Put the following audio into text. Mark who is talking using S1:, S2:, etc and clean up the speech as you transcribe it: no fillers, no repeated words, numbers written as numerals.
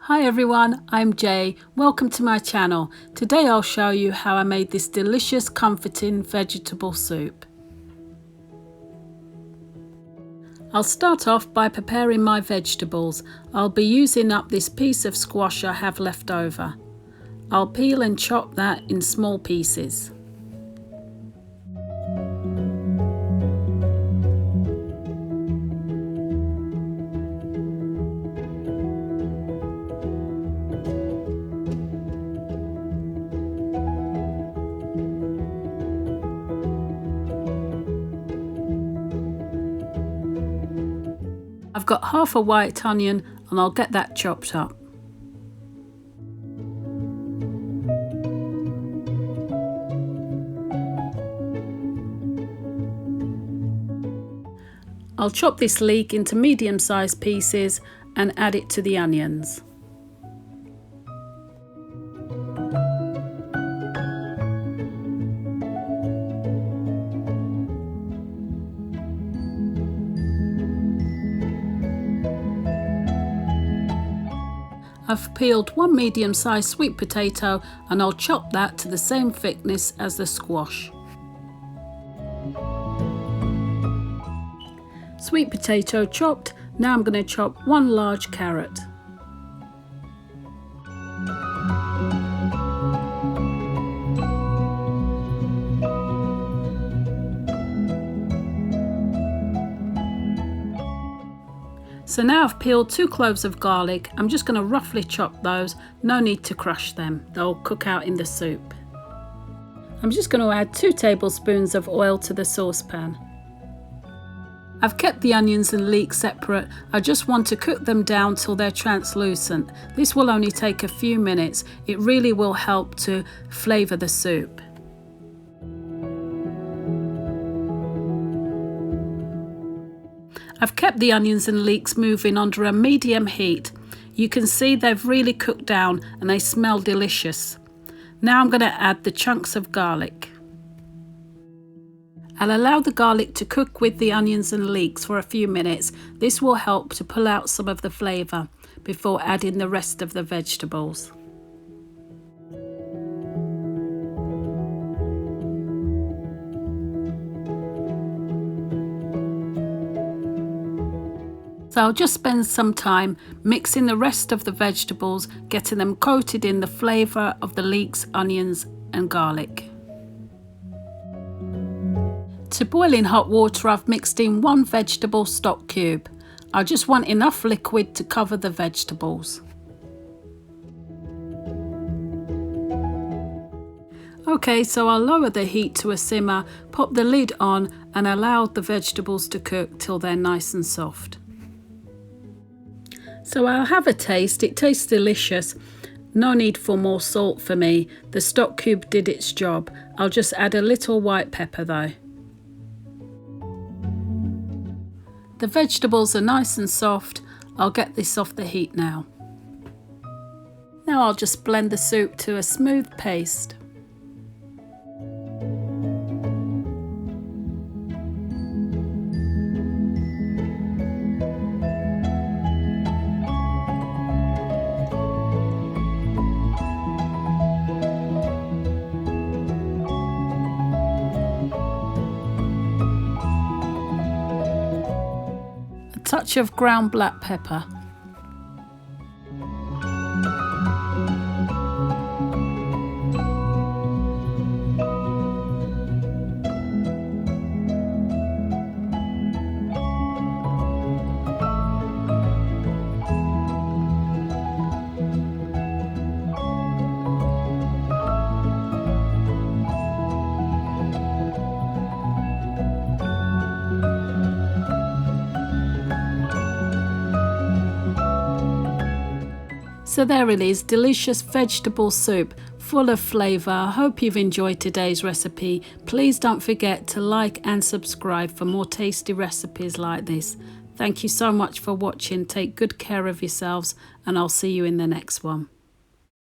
S1: Hi everyone, I'm Jay. Welcome to my channel. Today I'll show you how I made this delicious comforting vegetable soup. I'll start off by preparing my vegetables. I'll be using up this piece of squash I have left over. I'll peel and chop that in small pieces. I've got half a white onion and I'll get that chopped up. I'll chop this leek into medium-sized pieces and add it to the onions. I've peeled one medium-sized sweet potato and I'll chop that to the same thickness as the squash. Sweet potato chopped, now I'm going to chop one large carrot. So now I've peeled 2 cloves of garlic. I'm just going to roughly chop those, no need to crush them, they'll cook out in the soup. I'm just going to add 2 tablespoons of oil to the saucepan. I've kept the onions and leek separate. I just want to cook them down till they're translucent. This will only take a few minutes. It really will help to flavour the soup. I've kept the onions and leeks moving under a medium heat. You can see they've really cooked down and they smell delicious. Now I'm going to add the chunks of garlic. I'll allow the garlic to cook with the onions and leeks for a few minutes. This will help to pull out some of the flavour before adding the rest of the vegetables. So I'll just spend some time mixing the rest of the vegetables, getting them coated in the flavour of the leeks, onions and garlic. To boiling hot water, I've mixed in 1 vegetable stock cube. I just want enough liquid to cover the vegetables. Okay, so I'll lower the heat to a simmer, pop the lid on and allow the vegetables to cook till they're nice and soft. So I'll have a taste. It tastes delicious. No need for more salt for me. The stock cube did its job. I'll just add a little white pepper though. The vegetables are nice and soft. I'll get this off the heat now. Now I'll just blend the soup to a smooth paste. Touch of ground black pepper. So there it is, delicious vegetable soup, full of flavour. I hope you've enjoyed today's recipe. Please don't forget to like and subscribe for more tasty recipes like this. Thank you so much for watching. Take good care of yourselves and I'll see you in the next one.